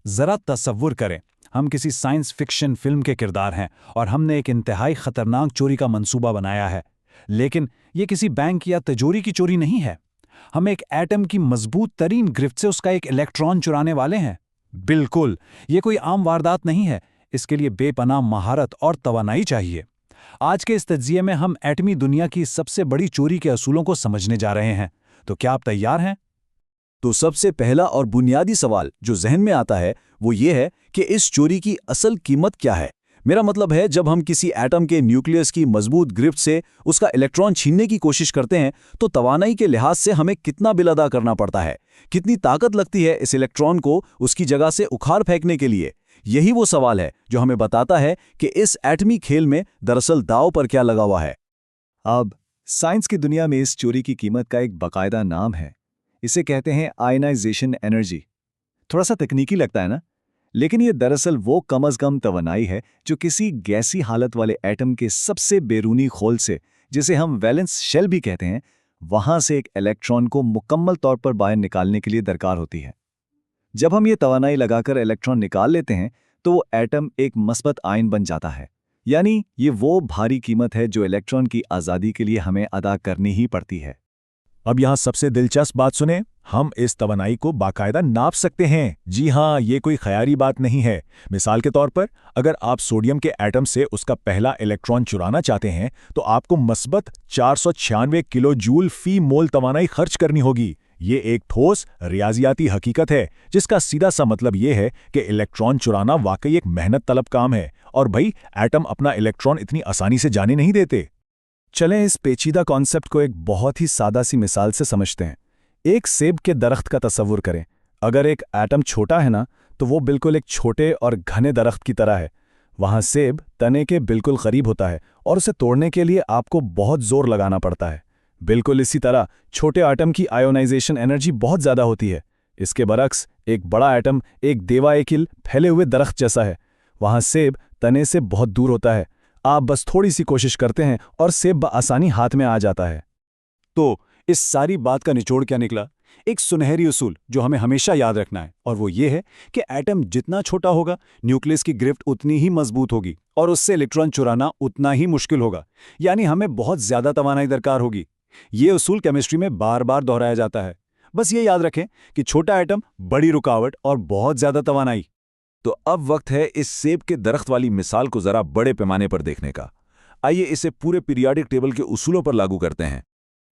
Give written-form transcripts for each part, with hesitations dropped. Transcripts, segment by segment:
जरा तसव्वुर करें, हम किसी साइंस फिक्शन फिल्म के किरदार हैं और हमने एक इंतहाई खतरनाक चोरी का मंसूबा बनाया है। लेकिन ये किसी बैंक या तिजोरी की चोरी नहीं है। हम एक एटम की मजबूत तरीन गिरफ्त से उसका एक इलेक्ट्रॉन चुराने वाले हैं। बिल्कुल, ये कोई आम वारदात नहीं है। इसके लिए बेपनाह महारत और तवानाई चाहिए। आज के इस तज्जिये में हम एटमी दुनिया की सबसे बड़ी चोरी के असूलों को समझने जा रहे हैं। तो क्या आप तैयार हैं? तो सबसे पहला और बुनियादी सवाल जो जहन में आता है वो ये है कि इस चोरी की असल कीमत क्या है। मेरा मतलब है, जब हम किसी एटम के न्यूक्लियस की मजबूत गिरफ्त से उसका इलेक्ट्रॉन छीनने की कोशिश करते हैं तो तवानाई के लिहाज से हमें कितना बिल अदा करना पड़ता है, कितनी ताकत लगती है इस इलेक्ट्रॉन को उसकी जगह से उखाड़ फेंकने के लिए। यही वो सवाल है जो हमें बताता है कि इस एटमी खेल में दरअसल दांव पर क्या लगा हुआ है। अब साइंस की दुनिया में इस चोरी की कीमत का एक बाकायदा नाम है। इसे कहते हैं आयनाइजेशन एनर्जी। थोड़ा सा तकनीकी लगता है ना, लेकिन ये दरअसल वो कम अज कम तवानाई है जो किसी गैसी हालत वाले एटम के सबसे बैरूनी खोल से, जिसे हम वैलेंस शेल भी कहते हैं, वहां से एक इलेक्ट्रॉन को मुकम्मल तौर पर बाहर निकालने के लिए दरकार होती है। जब हम ये तवानाई लगाकर इलेक्ट्रॉन निकाल लेते हैं तो वो एटम एक मस्बत आयन बन जाता है। यानी ये वो भारी कीमत है जो इलेक्ट्रॉन की आज़ादी के लिए हमें अदा करनी ही पड़ती है। अब यहाँ सबसे दिलचस्प बात सुने, हम इस तवानाई को बाकायदा नाप सकते हैं। जी हाँ, ये कोई ख्याली बात नहीं है। मिसाल के तौर पर, अगर आप सोडियम के एटम से उसका पहला इलेक्ट्रॉन चुराना चाहते हैं तो आपको मस्बत 496 किलो जूल फी मोल तवानाई खर्च करनी होगी। ये एक ठोस रियाजियाती हकीकत है जिसका सीधा सा मतलब ये है कि इलेक्ट्रॉन चुराना वाकई एक मेहनत तलब काम है। और भाई, एटम अपना इलेक्ट्रॉन इतनी आसानी से जाने नहीं देते। चलें इस पेचीदा कॉन्सेप्ट को एक बहुत ही सादा सी मिसाल से समझते हैं। एक सेब के दरख्त का तसव्वुर करें। अगर एक एटम छोटा है ना, तो वो बिल्कुल एक छोटे और घने दरख्त की तरह है। वहाँ सेब तने के बिल्कुल करीब होता है और उसे तोड़ने के लिए आपको बहुत जोर लगाना पड़ता है। बिल्कुल इसी तरह छोटे एटम की आयोनाइजेशन एनर्जी बहुत ज़्यादा होती है। इसके बरक्स एक बड़ा एटम एक देवाएकिल फैले हुए दरख्त जैसा है। वहाँ सेब तने से बहुत दूर होता है। आप बस थोड़ी सी कोशिश करते हैं और सेब आसानी हाथ में आ जाता है। तो इस सारी बात का निचोड़ क्या निकला? एक सुनहरी उसूल जो हमें हमेशा याद रखना है, और वो ये है कि एटम जितना छोटा होगा, न्यूक्लियस की गिरफ्त उतनी ही मजबूत होगी और उससे इलेक्ट्रॉन चुराना उतना ही मुश्किल होगा। यानी हमें बहुत ज्यादा तवानाई दरकार होगी। ये उसूल केमिस्ट्री में बार बार दोहराया जाता है। बस ये याद रखें कि छोटा एटम, बड़ी रुकावट और बहुत ज्यादा तवानाई। तो अब वक्त है इस सेब के दरख्त वाली मिसाल को जरा बड़े पैमाने पर देखने का। आइए इसे पूरे पीरियाडिक टेबल के उसूलों पर लागू करते हैं।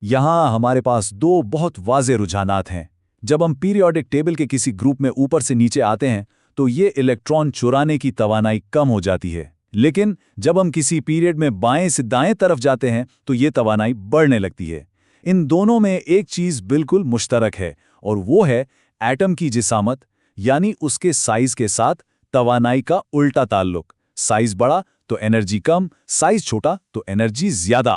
यहाँ हमारे पास दो बहुत वाज़ेह रुझानात हैं। जब हम पीरियाडिक टेबल के किसी ग्रुप में ऊपर से नीचे आते हैं तो ये इलेक्ट्रॉन चुराने की तवानाई कम हो जाती है, लेकिन जब हम किसी पीरियड में बाएं से दाएं तरफ जाते हैं तो ये तवानाई बढ़ने लगती है। इन दोनों में एक चीज़ बिल्कुल मुश्तरक है, और वो है एटम की जिसामत, यानी उसके साइज के साथ तवानाई का उल्टा ताल्लुक। साइज बड़ा तो एनर्जी कम, साइज छोटा तो एनर्जी ज्यादा।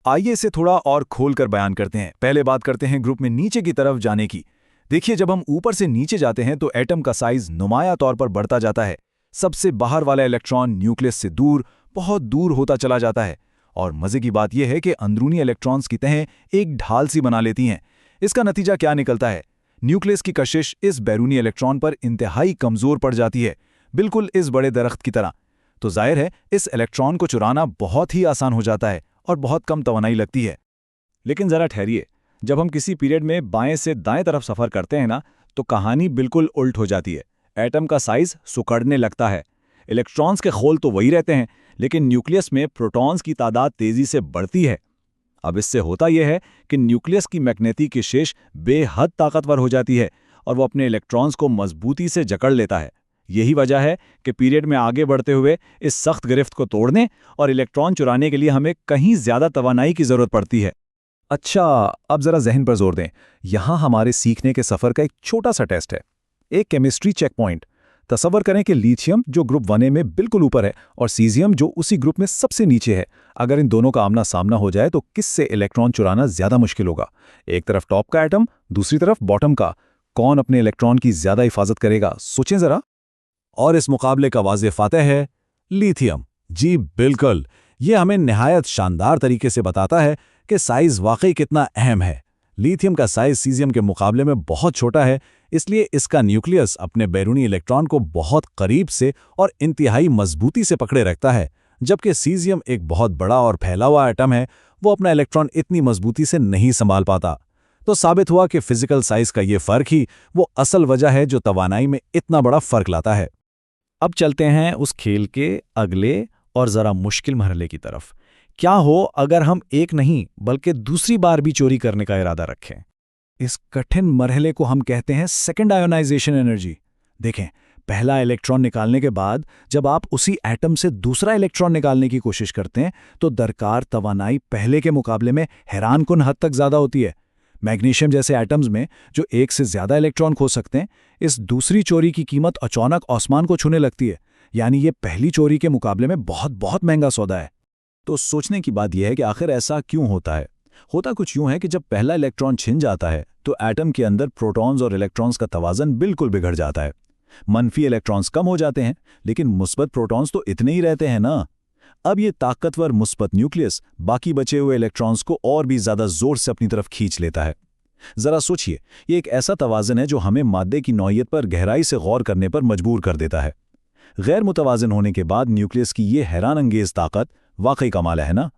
आइए इसे थोड़ा और खोलकर बयान करते हैं। पहले बात करते हैं ग्रुप में नीचे की तरफ जाने की। देखिए, जब हम ऊपर से नीचे जाते हैं तो एटम का साइज नुमाया तौर पर बढ़ता जाता है। सबसे बाहर वाला इलेक्ट्रॉन न्यूक्लियस से दूर, बहुत दूर होता चला जाता है। और मजे की बात यह है कि अंदरूनी इलेक्ट्रॉन्स की तहें एक ढाल सी बना लेती हैं। इसका नतीजा क्या निकलता है? न्यूक्लियस की कशिश इस बैरूनी इलेक्ट्रॉन पर इंतहाई कमजोर पड़ जाती है, बिल्कुल इस बड़े दरख्त की तरह। तो जाहिर है इस इलेक्ट्रॉन को चुराना बहुत ही आसान हो जाता है और बहुत कम तवानाई लगती है। लेकिन जरा ठहरिए, जब हम किसी पीरियड में बाएं से दाएं तरफ सफर करते हैं ना, तो कहानी बिल्कुल उल्ट हो जाती है। एटम का साइज सुकड़ने लगता है। इलेक्ट्रॉन्स के खोल तो वही रहते हैं, लेकिन न्यूक्लियस में प्रोटॉन्स की तादाद तेजी से बढ़ती है। अब इससे होता यह है कि न्यूक्लियस की मैग्नेटिक शेष बेहद ताकतवर हो जाती है और वो अपने इलेक्ट्रॉन्स को मजबूती से जकड़ लेता है। यही वजह है कि पीरियड में आगे बढ़ते हुए इस सख्त गिरफ्त को तोड़ने और इलेक्ट्रॉन चुराने के लिए हमें कहीं ज्यादा तवानाई की जरूरत पड़ती है। अच्छा, अब जरा जहन पर जोर दें। यहाँ हमारे सीखने के सफर का एक छोटा सा टेस्ट है, एक केमिस्ट्री चेक पॉइंट। तसव्वुर करें कि लिथियम जो ग्रुप 1A में बिल्कुल ऊपर है और सीजियम जो उसी ग्रुप में सबसे नीचे है। अगर इन दोनों का आमना सामना हो जाए तो किससे इलेक्ट्रॉन चुराना ज्यादा मुश्किल होगा? एक तरफ टॉप का एटम, दूसरी तरफ बॉटम का। कौन अपने इलेक्ट्रॉन की ज्यादा हिफाजत करेगा? सोचें जरा। और इस मुकाबले का वाज़ेह फातेह है लिथियम। जी बिल्कुल, ये हमें निहायत शानदार तरीके से बताता है कि साइज वाकई कितना अहम है। लिथियम का साइज सीजियम के मुकाबले में बहुत छोटा है, इसलिए इसका न्यूक्लियस अपने बैरूनी इलेक्ट्रॉन को बहुत करीब से और इंतहाई मजबूती से पकड़े रखता है, जबकि सीजियम एक बहुत बड़ा और फैला हुआ एटम है, वो अपना इलेक्ट्रॉन इतनी मजबूती से नहीं संभाल पाता। तो साबित हुआ कि फिजिकल साइज का ये फर्क ही वो असल वजह है जो तवानाई में इतना बड़ा फर्क लाता है। अब चलते हैं उस खेल के अगले और जरा मुश्किल मरहले की तरफ। क्या हो अगर हम एक नहीं बल्कि दूसरी बार भी चोरी करने का इरादा रखें? इस कठिन मरहले को हम कहते हैं सेकेंड आयोनाइजेशन एनर्जी। देखें, पहला इलेक्ट्रॉन निकालने के बाद जब आप उसी एटम से दूसरा इलेक्ट्रॉन निकालने की कोशिश करते हैं तो दरकार तवानाई पहले के मुकाबले में हैरानकुन हद तक ज्यादा होती है। मैग्नीशियम जैसे एटम्स में जो एक से ज्यादा इलेक्ट्रॉन खो सकते हैं, इस दूसरी चोरी की कीमत अचानक आसमान को छूने लगती है। यानी ये पहली चोरी के मुकाबले में बहुत बहुत महंगा सौदा है। तो सोचने की बात यह है कि आखिर ऐसा क्यों होता है। होता कुछ यूं है कि जब पहला इलेक्ट्रॉन छिन जाता है तो एटम के अंदर प्रोटॉन्स और इलेक्ट्रॉन्स का तवाज़न बिल्कुल बिगड़ जाता है। मनफी इलेक्ट्रॉन्स कम हो जाते हैं, लेकिन मुस्बत प्रोटॉन्स तो इतने ही रहते हैं ना। अब ये ताकतवर मुस्बत न्यूक्लियस बाकी बचे हुए इलेक्ट्रॉन्स को और भी ज्यादा जोर से अपनी तरफ खींच लेता है। जरा सोचिए, ये एक ऐसा तवाज़न है जो हमें मादे की नौइयत पर गहराई से गौर करने पर मजबूर कर देता है। गैर मुतवाज़न होने के बाद न्यूक्लियस की ये हैरान अंगेज ताकत वाकई कमाल है ना।